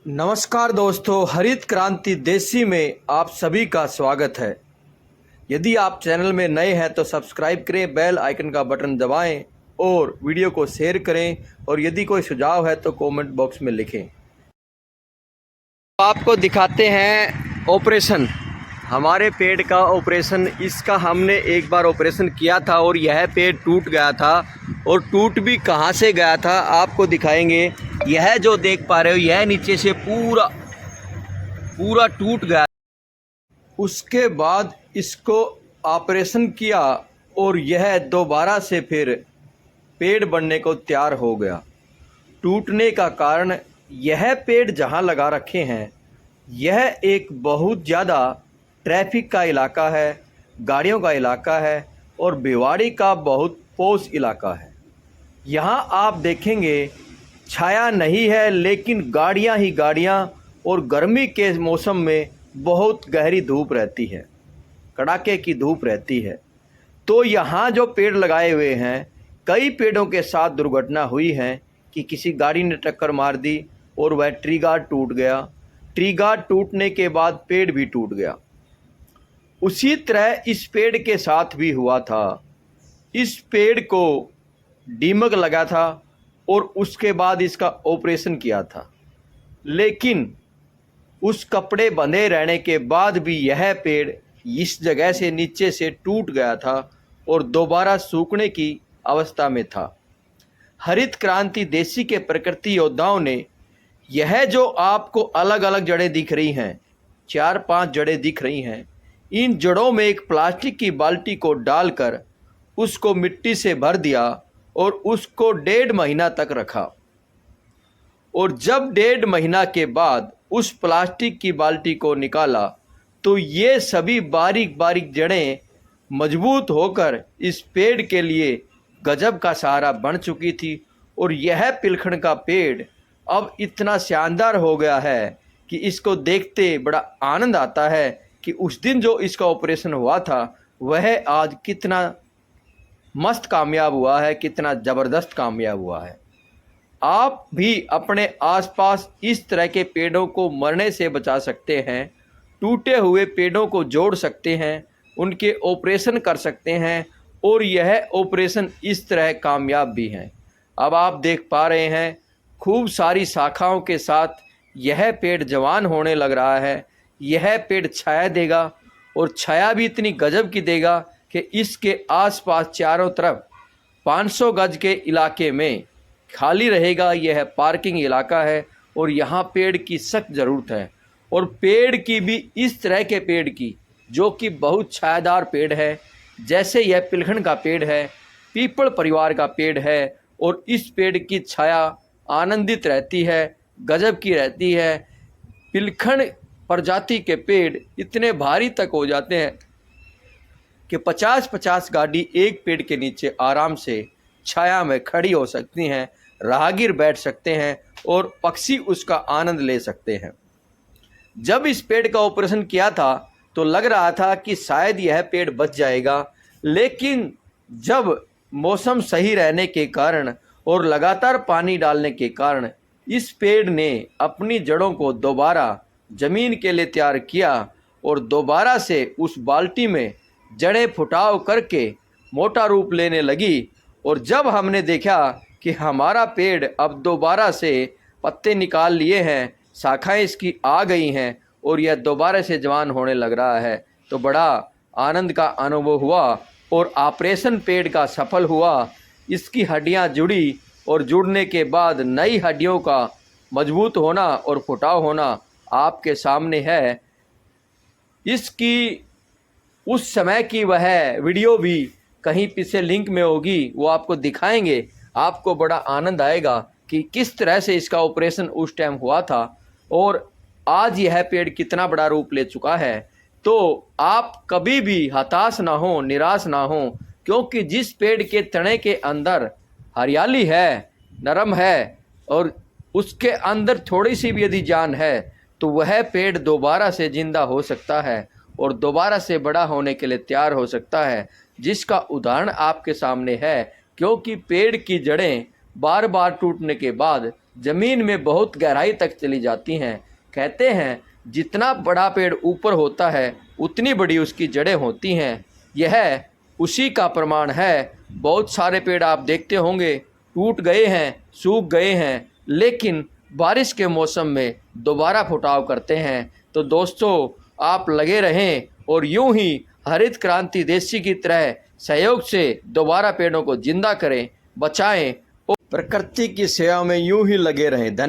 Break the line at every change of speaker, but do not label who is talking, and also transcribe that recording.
नमस्कार दोस्तों, हरित क्रांति देसी में आप सभी का स्वागत है। यदि आप चैनल में नए हैं तो सब्सक्राइब करें, बेल आइकन का बटन दबाएं और वीडियो को शेयर करें। और यदि कोई सुझाव है तो कमेंट बॉक्स में लिखें। आपको दिखाते हैं ऑपरेशन, हमारे पेड़ का ऑपरेशन। इसका हमने एक बार ऑपरेशन किया था और यह पेड़ टूट गया था। और टूट भी कहाँ से गया था आपको दिखाएंगे। यह जो देख पा रहे हो, यह नीचे से पूरा टूट गया। उसके बाद इसको ऑपरेशन किया और यह दोबारा से फिर पेड़ बनने को तैयार हो गया। टूटने का कारण, यह पेड़ जहाँ लगा रखे हैं यह एक बहुत ज़्यादा ट्रैफिक का इलाका है, गाड़ियों का इलाका है और भिवाड़ी का बहुत पॉश इलाका है। यहाँ आप देखेंगे छाया नहीं है, लेकिन गाड़ियाँ ही गाड़ियाँ। और गर्मी के मौसम में बहुत गहरी धूप रहती है, कड़ाके की धूप रहती है। तो यहाँ जो पेड़ लगाए हुए हैं, कई पेड़ों के साथ दुर्घटना हुई है कि किसी गाड़ी ने टक्कर मार दी और वह ट्री गार्ड टूट गया। ट्री गार्ड टूटने के बाद पेड़ भी टूट गया। उसी तरह इस पेड़ के साथ भी हुआ था। इस पेड़ को दीमक लगा था और उसके बाद इसका ऑपरेशन किया था, लेकिन उस कपड़े बंधे रहने के बाद भी यह पेड़ इस जगह से नीचे से टूट गया था और दोबारा सूखने की अवस्था में था। हरित क्रांति देसी के प्रकृति योद्धाओं ने यह जो आपको अलग अलग जड़ें दिख रही हैं, 4-5 जड़ें दिख रही हैं, इन जड़ों में एक प्लास्टिक की बाल्टी को डालकर उसको मिट्टी से भर दिया और उसको 1.5 महीना तक रखा। और जब 1.5 महीना के बाद उस प्लास्टिक की बाल्टी को निकाला तो ये सभी बारीक बारीक जड़ें मजबूत होकर इस पेड़ के लिए गजब का सहारा बन चुकी थी। और यह पिलखड़ का पेड़ अब इतना शानदार हो गया है कि इसको देखते बड़ा आनंद आता है कि उस दिन जो इसका ऑपरेशन हुआ था वह आज कितना मस्त कामयाब हुआ है, कितना ज़बरदस्त कामयाब हुआ है। आप भी अपने आसपास इस तरह के पेड़ों को मरने से बचा सकते हैं, टूटे हुए पेड़ों को जोड़ सकते हैं, उनके ऑपरेशन कर सकते हैं और यह ऑपरेशन इस तरह कामयाब भी हैं। अब आप देख पा रहे हैं खूब सारी शाखाओं के साथ यह पेड़ जवान होने लग रहा है। यह पेड़ छाया देगा और छाया भी इतनी गजब की देगा कि इसके आसपास चारों तरफ 500 गज के इलाके में खाली रहेगा। यह पार्किंग इलाका है और यहाँ पेड़ की सख्त ज़रूरत है। और पेड़ की भी इस तरह के पेड़ की जो कि बहुत छायादार पेड़ है, जैसे यह पिलखड़ का पेड़ है, पीपल परिवार का पेड़ है। और इस पेड़ की छाया आनंदित रहती है, गजब की रहती है। पिलखड़ प्रजाति के पेड़ इतने भारी तक हो जाते हैं कि 50-50 गाड़ी एक पेड़ के नीचे आराम से छाया में खड़ी हो सकती हैं, राहगीर बैठ सकते हैं और पक्षी उसका आनंद ले सकते हैं। जब इस पेड़ का ऑपरेशन किया था तो लग रहा था कि शायद यह पेड़ बच जाएगा, लेकिन जब मौसम सही रहने के कारण और लगातार पानी डालने के कारण इस पेड़ ने अपनी जड़ों को दोबारा ज़मीन के लिए तैयार किया और दोबारा से उस बाल्टी में जड़ें फुटाव करके मोटा रूप लेने लगी। और जब हमने देखा कि हमारा पेड़ अब दोबारा से पत्ते निकाल लिए हैं, शाखाएं इसकी आ गई हैं और यह दोबारा से जवान होने लग रहा है, तो बड़ा आनंद का अनुभव हुआ और ऑपरेशन पेड़ का सफल हुआ। इसकी हड्डियां जुड़ी और जुड़ने के बाद नई हड्डियों का मजबूत होना और फुटाव होना आपके सामने है। इसकी उस समय की वह वीडियो भी कहीं पीछे लिंक में होगी, वो आपको दिखाएंगे। आपको बड़ा आनंद आएगा कि किस तरह से इसका ऑपरेशन उस टाइम हुआ था और आज यह पेड़ कितना बड़ा रूप ले चुका है। तो आप कभी भी हताश ना हो, निराश ना हो, क्योंकि जिस पेड़ के तने के अंदर हरियाली है, नरम है और उसके अंदर थोड़ी सी भी यदि जान है तो वह पेड़ दोबारा से ज़िंदा हो सकता है और दोबारा से बड़ा होने के लिए तैयार हो सकता है, जिसका उदाहरण आपके सामने है। क्योंकि पेड़ की जड़ें बार बार टूटने के बाद ज़मीन में बहुत गहराई तक चली जाती हैं। कहते हैं जितना बड़ा पेड़ ऊपर होता है उतनी बड़ी उसकी जड़ें होती हैं। यह उसी का प्रमाण है। बहुत सारे पेड़ आप देखते होंगे टूट गए हैं, सूख गए हैं, लेकिन बारिश के मौसम में दोबारा फुटाव करते हैं। तो दोस्तों, आप लगे रहें और यूं ही हरित क्रांति देशी की तरह सहयोग से दोबारा पेड़ों को जिंदा करें, बचाएं और प्रकृति की सेवा में यूं ही लगे रहें। धन्यवाद।